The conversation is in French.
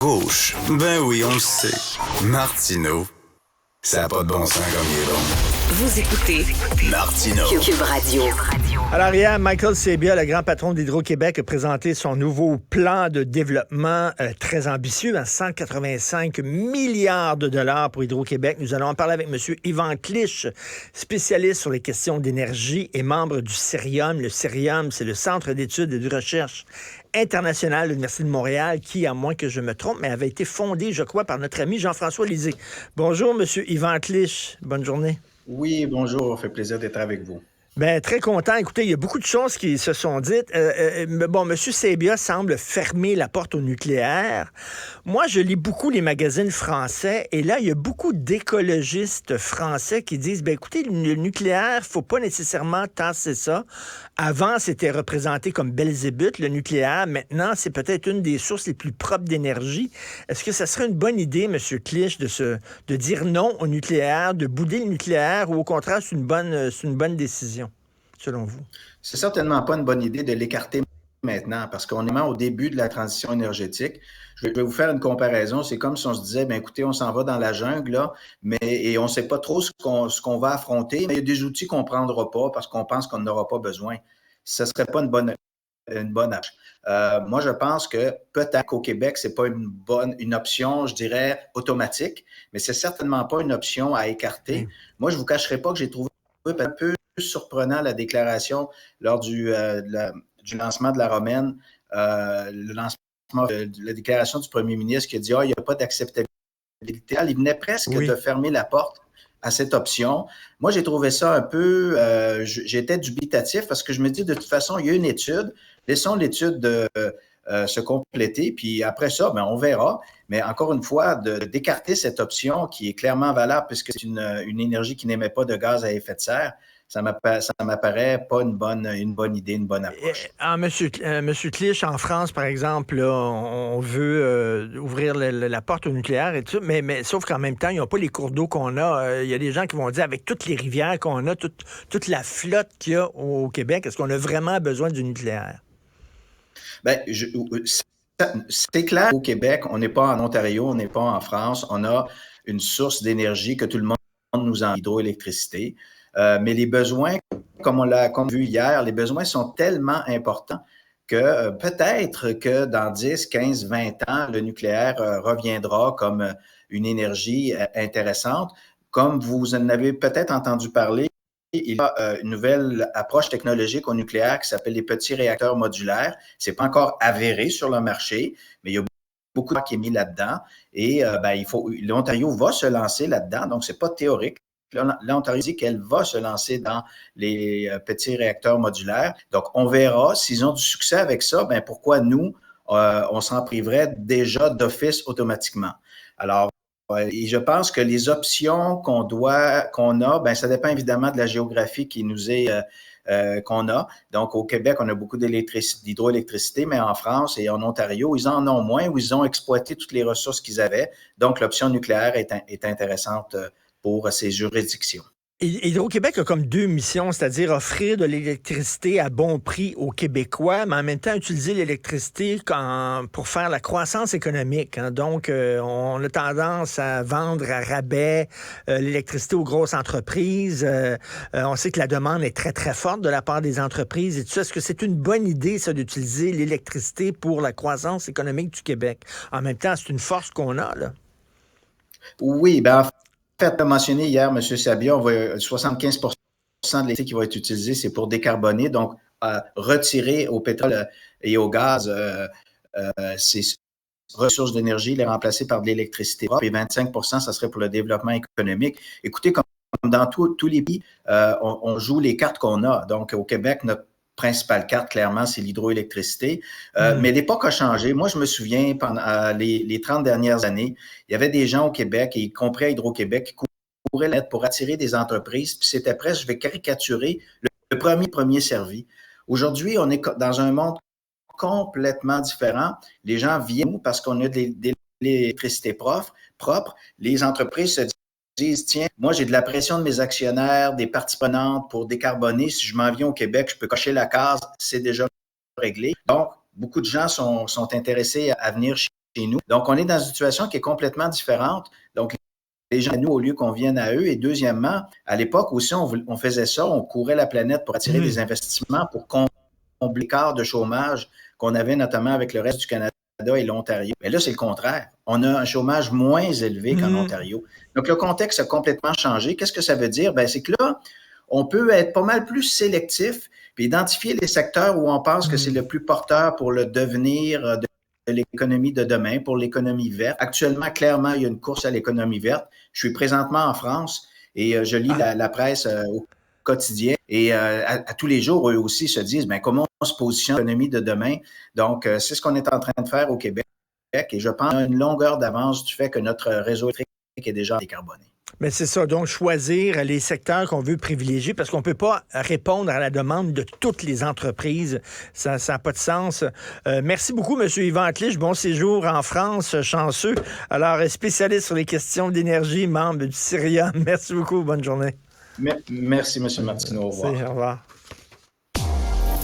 gauche. Ben oui, on le sait. Martineau, ça n'a pas de bon sens comme il est bon. Vous écoutez Martineau. Cube Radio. Alors hier, Michael Sabia, le grand patron d'Hydro-Québec, a présenté son nouveau plan de développement très ambitieux, à 185 milliards de dollars pour Hydro-Québec. Nous allons en parler avec M. Yvan Clich, spécialiste sur les questions d'énergie et membre du CERIUM. Le CERIUM, c'est le Centre d'études et de recherche internationale de l'Université de Montréal, qui, à moins que je me trompe, mais avait été fondé, je crois, par notre ami Jean-François Lisée. Bonjour, M. Yvan Clich. Bonne journée. Oui, bonjour, ça fait plaisir d'être avec vous. Bien, très content. Écoutez, il y a beaucoup de choses qui se sont dites. M. Sabia semble fermer la porte au nucléaire. Moi, je lis beaucoup les magazines français et là, il y a beaucoup d'écologistes français qui disent, écoutez, le nucléaire, faut pas nécessairement tasser ça. Avant, c'était représenté comme Belzébuth, le nucléaire. Maintenant, c'est peut-être une des sources les plus propres d'énergie. Est-ce que ça serait une bonne idée, M. Clich, de dire non au nucléaire, de bouder le nucléaire, ou au contraire, c'est une bonne décision, selon vous? C'est certainement pas une bonne idée de l'écarter maintenant parce qu'on est au début de la transition énergétique. Je vais vous faire une comparaison. C'est comme si on se disait, écoutez, on s'en va dans la jungle, là, et on ne sait pas trop ce qu'on va affronter, mais il y a des outils qu'on ne prendra pas parce qu'on pense qu'on n'aura pas besoin. Ce ne serait pas une bonne approche. Moi, je pense que peut-être qu'au Québec, c'est pas une option, je dirais, automatique, mais c'est certainement pas une option à écarter. Moi, je vous cacherai pas que j'ai trouvé un peu surprenant la déclaration lors du lancement de la Romaine, le lancement de la déclaration du premier ministre qui a dit il n'y a pas d'acceptabilité. Il venait presque de fermer la porte à cette option. Moi, j'ai trouvé ça un peu... j'étais dubitatif parce que je me dis, de toute façon, il y a une étude. Laissons l'étude se compléter, puis après ça, on verra. Mais encore une fois, d'écarter cette option qui est clairement valable puisque c'est une énergie qui n'émet pas de gaz à effet de serre, ça m'apparaît pas une bonne idée, une bonne approche. Monsieur Clich, en France, par exemple, là, on veut ouvrir la porte au nucléaire et tout ça, mais sauf qu'en même temps, ils n'ont pas les cours d'eau qu'on a. Il y a des gens qui vont dire, avec toutes les rivières qu'on a, toute la flotte qu'il y a au Québec, est-ce qu'on a vraiment besoin du nucléaire? C'est clair, au Québec, on n'est pas en Ontario, on n'est pas en France, on a une source d'énergie que tout le monde nous en hydroélectricité. Mais les besoins, comme on l'a vu hier, les besoins sont tellement importants que peut-être que dans 10, 15, 20 ans, le nucléaire reviendra comme une énergie intéressante. Comme vous en avez peut-être entendu parler, il y a une nouvelle approche technologique au nucléaire qui s'appelle les petits réacteurs modulaires. C'est pas encore avéré sur le marché, mais il y a beaucoup de qui est mis là-dedans. Et l'Ontario va se lancer là-dedans, donc c'est pas théorique. L'Ontario dit qu'elle va se lancer dans les petits réacteurs modulaires. Donc, on verra s'ils ont du succès avec ça, pourquoi nous, on s'en priverait déjà d'office automatiquement. Alors, et je pense que les options qu'on a, ça dépend évidemment de la géographie qui nous est qu'on a. Donc, au Québec, on a beaucoup d'hydroélectricité, mais en France et en Ontario, ils en ont moins ou ils ont exploité toutes les ressources qu'ils avaient. Donc, l'option nucléaire est intéressante pour ces juridictions. Hydro-Québec a comme deux missions, c'est-à-dire offrir de l'électricité à bon prix aux Québécois, mais en même temps utiliser l'électricité pour faire la croissance économique. Donc, on a tendance à vendre à rabais l'électricité aux grosses entreprises. On sait que la demande est très, très forte de la part des entreprises et tout ça. Est-ce que c'est une bonne idée, ça, d'utiliser l'électricité pour la croissance économique du Québec? En même temps, c'est une force qu'on a, là. Oui, en fait, mentionné hier, M. Sabia, 75 de l'électricité qui va être utilisée, c'est pour décarboner, donc retirer au pétrole et au gaz ces ressources d'énergie, les remplacer par de l'électricité propre, et 25 ça serait pour le développement économique. Écoutez, comme dans tous les pays, on joue les cartes qu'on a. Donc, au Québec, notre principale carte, clairement, c'est l'hydroélectricité. Mais l'époque a changé. Moi, je me souviens, pendant les 30 dernières années, il y avait des gens au Québec, y compris à Hydro-Québec, qui couraient l'aide pour attirer des entreprises. Puis c'était presque, je vais caricaturer, le premier servi. Aujourd'hui, on est dans un monde complètement différent. Les gens viennent parce qu'on a de l'électricité propre. Les entreprises se disent, tiens, moi, j'ai de la pression de mes actionnaires, des parties prenantes pour décarboner. Si je m'en viens au Québec, je peux cocher la case, c'est déjà réglé. Donc, beaucoup de gens sont intéressés à venir chez nous. Donc, on est dans une situation qui est complètement différente. Donc, les gens à nous au lieu qu'on vienne à eux. Et deuxièmement, à l'époque aussi, on faisait ça, on courait la planète pour attirer des investissements, pour combler l'écart de chômage qu'on avait notamment avec le reste du Canada et l'Ontario. Mais là, c'est le contraire. On a un chômage moins élevé qu'en Ontario. Donc, le contexte a complètement changé. Qu'est-ce que ça veut dire? Ben, c'est que là, on peut être pas mal plus sélectif puis identifier les secteurs où on pense que c'est le plus porteur pour le devenir de l'économie de demain, pour l'économie verte. Actuellement, clairement, il y a une course à l'économie verte. Je suis présentement en France et je lis la presse au quotidien et à tous les jours, eux aussi se disent comment on se positionne l'économie de demain. Donc, c'est ce qu'on est en train de faire au Québec et je pense qu'on a une longueur d'avance du fait que notre réseau électrique est déjà décarboné. Mais c'est ça, donc choisir les secteurs qu'on veut privilégier parce qu'on ne peut pas répondre à la demande de toutes les entreprises. Ça n'a pas de sens. Merci beaucoup, M. Yvan Atlich. Bon séjour en France, chanceux. Alors, spécialiste sur les questions d'énergie, membre du CIRIA. Merci beaucoup, bonne journée. Merci, M. Martineau. Au revoir. Au revoir.